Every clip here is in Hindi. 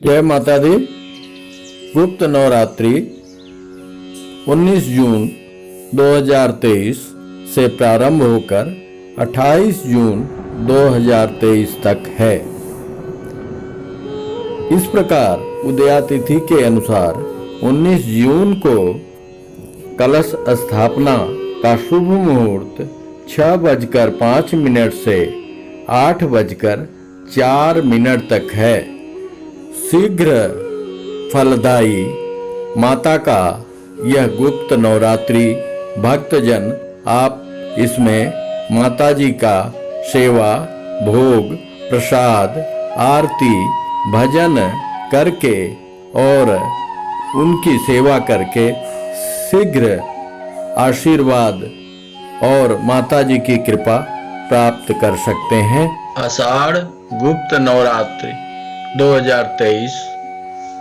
जय माता दी। गुप्त नवरात्रि 19 जून 2023 से प्रारंभ होकर 28 जून 2023 तक है। इस प्रकार उदया तिथि के अनुसार 19 जून को कलश स्थापना का शुभ मुहूर्त 6:05 से 8:04 तक है। शीघ्र फलदायी माता का यह गुप्त नवरात्रि भक्तजन आप इसमें माता जी का सेवा, भोग, प्रसाद, आरती, भजन करके और उनकी सेवा करके शीघ्र आशीर्वाद और माता जी की कृपा प्राप्त कर सकते हैं। आषाढ़ गुप्त नवरात्रि 2023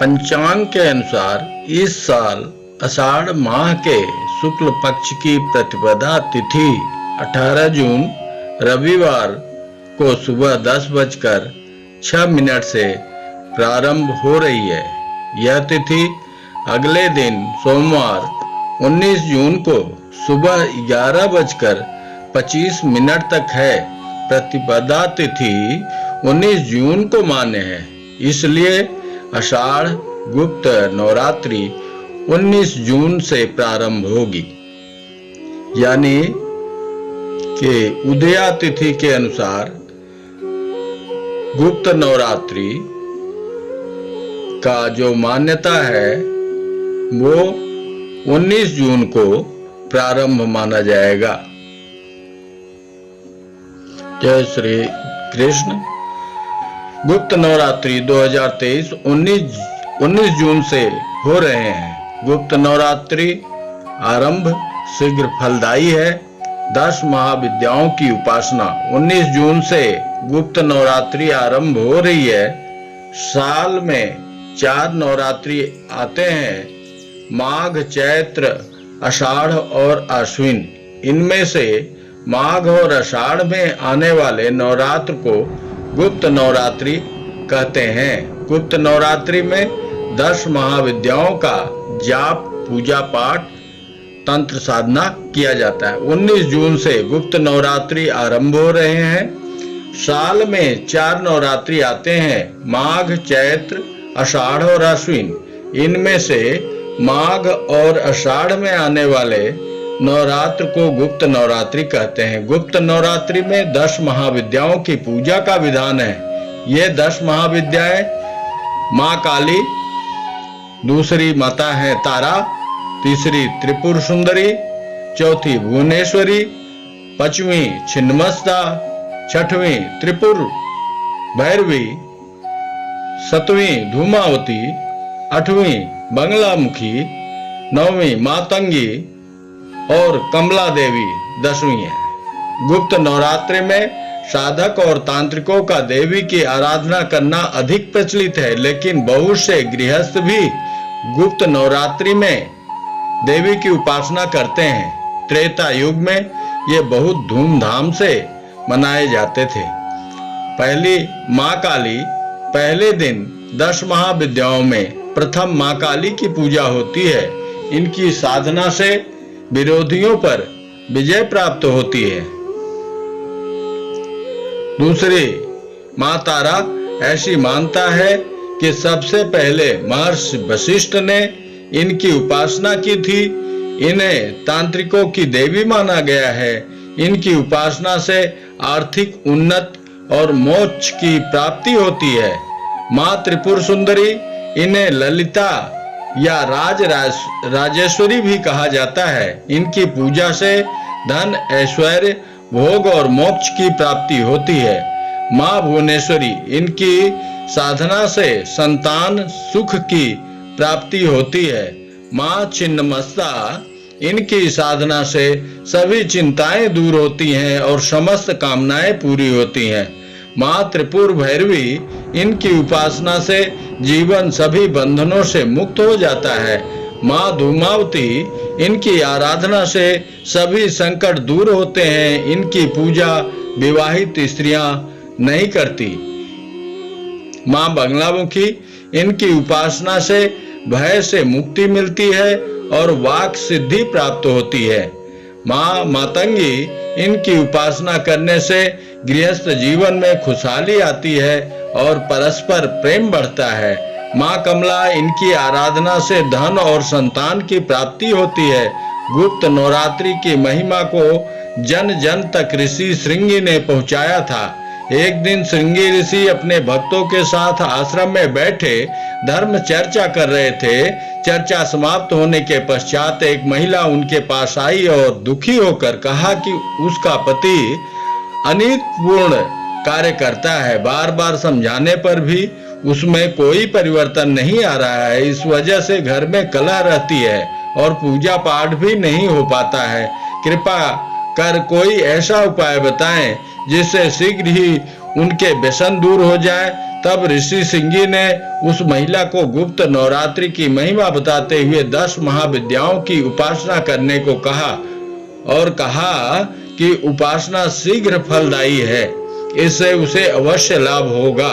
पंचांग के अनुसार इस साल आषाढ़ माह के शुक्ल पक्ष की प्रतिपदा तिथि 18 जून रविवार को सुबह 10:06 से प्रारंभ हो रही है। यह तिथि अगले दिन सोमवार 19 जून को सुबह 11:25 तक है। प्रतिपदा तिथि 19 जून को मान्य है, इसलिए आषाढ़ गुप्त नवरात्रि 19 जून से प्रारंभ होगी। यानी कि उदया तिथि के अनुसार गुप्त नवरात्रि का जो मान्यता है वो 19 जून को प्रारंभ माना जाएगा। जय श्री कृष्ण। गुप्त नवरात्रि 2023 19 जून से हो रहे हैं। गुप्त नवरात्रि आरंभ शीघ्र फलदायी है। 10 महाविद्याओं की उपासना 19 जून से गुप्त नवरात्रि आरंभ हो रही है। साल में 4 नवरात्रि आते हैं, माघ, चैत्र, आषाढ़ और आश्विन। इनमें से माघ और आषाढ़ में आने वाले नवरात्र को गुप्त नवरात्रि कहते हैं। गुप्त नवरात्रि में 10 महाविद्याओं का जाप, पूजा पाठ, तंत्र साधना किया जाता है। 19 जून से गुप्त नवरात्रि आरंभ हो रहे हैं। साल में 4 नवरात्रि आते हैं, माघ, चैत्र, आषाढ़ और आश्विन। इनमें से माघ और आषाढ़ में आने वाले नवरात्र को गुप्त नवरात्रि कहते हैं। गुप्त नवरात्रि में 10 महाविद्याओं की पूजा का विधान है। ये 10 महाविद्याएं माँ काली, दूसरी माता है तारा, तीसरी त्रिपुर सुंदरी, चौथी भुवनेश्वरी, 5वीं छिन्नमस्ता, 6वीं त्रिपुर भैरवी, 7वीं धूमावती, 8वीं बंगलामुखी, 9वीं मातंगी और कमला देवी 10वीं है। गुप्त नवरात्रि में साधक और तांत्रिकों का देवी की आराधना करना अधिक प्रचलित है, लेकिन बहुत से गृहस्थ भी गुप्त नवरात्रि में देवी की उपासना करते हैं। त्रेता युग में ये बहुत धूमधाम से मनाए जाते थे। पहली माँ काली, पहले दिन 10 महाविद्याओं में प्रथम माँ काली की पूजा होती है। इनकी साधना से विरोधियों पर विजय प्राप्त होती है। दूसरी माँ तारा, ऐसी मानता है कि सबसे पहले महर्षि वशिष्ठ ने इनकी उपासना की थी। इन्हें तांत्रिकों की देवी माना गया है। इनकी उपासना से आर्थिक उन्नति और मोक्ष की प्राप्ति होती है। माँ त्रिपुर सुंदरी, इन्हें ललिता या राजेश्वरी भी कहा जाता है। इनकी पूजा से धन, ऐश्वर्य, भोग और मोक्ष की प्राप्ति होती है। माँ भुवनेश्वरी, इनकी साधना से संतान सुख की प्राप्ति होती है। माँ छिन्नमस्ता, इनकी साधना से सभी चिंताएं दूर होती हैं और समस्त कामनाएं पूरी होती हैं। माँ त्रिपुर भैरवी, इनकी उपासना से जीवन सभी बंधनों से मुक्त हो जाता है। माँ धूमावती, इनकी आराधना से सभी संकट दूर होते हैं। इनकी पूजा विवाहित स्त्रियां नहीं करती। माँ बंगलामुखी, इनकी उपासना से भय से मुक्ति मिलती है और वाक सिद्धि प्राप्त होती है। माँ मातंगी इनकी उपासना करने से गृहस्थ जीवन में खुशहाली आती है और परस्पर प्रेम बढ़ता है। माँ कमला इनकी आराधना से धन और संतान की प्राप्ति होती है। गुप्त नवरात्रि की महिमा को जन जन तक ऋषि श्रृंगी ने पहुंचाया था। एक दिन श्रृंगी ऋषि अपने भक्तों के साथ आश्रम में बैठे धर्म चर्चा कर रहे थे। चर्चा समाप्त होने के पश्चात एक महिला उनके पास आई और दुखी होकर कहा कि उसका पति अनितपूर्ण कार्य करता है, बार बार समझाने पर भी उसमें कोई परिवर्तन नहीं आ रहा है। इस वजह से घर में कलह रहती है और पूजा पाठ भी नहीं हो पाता है। कृपा कर कोई ऐसा उपाय बताएं जिससे शीघ्र ही उनके व्यसन दूर हो जाए। तब ऋषि श्रृंगी ने उस महिला को गुप्त नवरात्रि की महिमा बताते हुए 10 महाविद्याओं की उपासना करने को कहा और कहा कि उपासना शीघ्र फलदायी है, इससे उसे अवश्य लाभ होगा।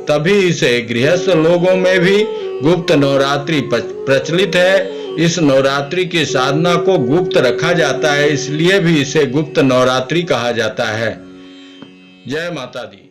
तभी से गृहस्थ लोगों में भी गुप्त नवरात्रि प्रचलित है। इस नवरात्रि की साधना को गुप्त रखा जाता है, इसलिए भी इसे गुप्त नवरात्रि कहा जाता है। जय माता दी।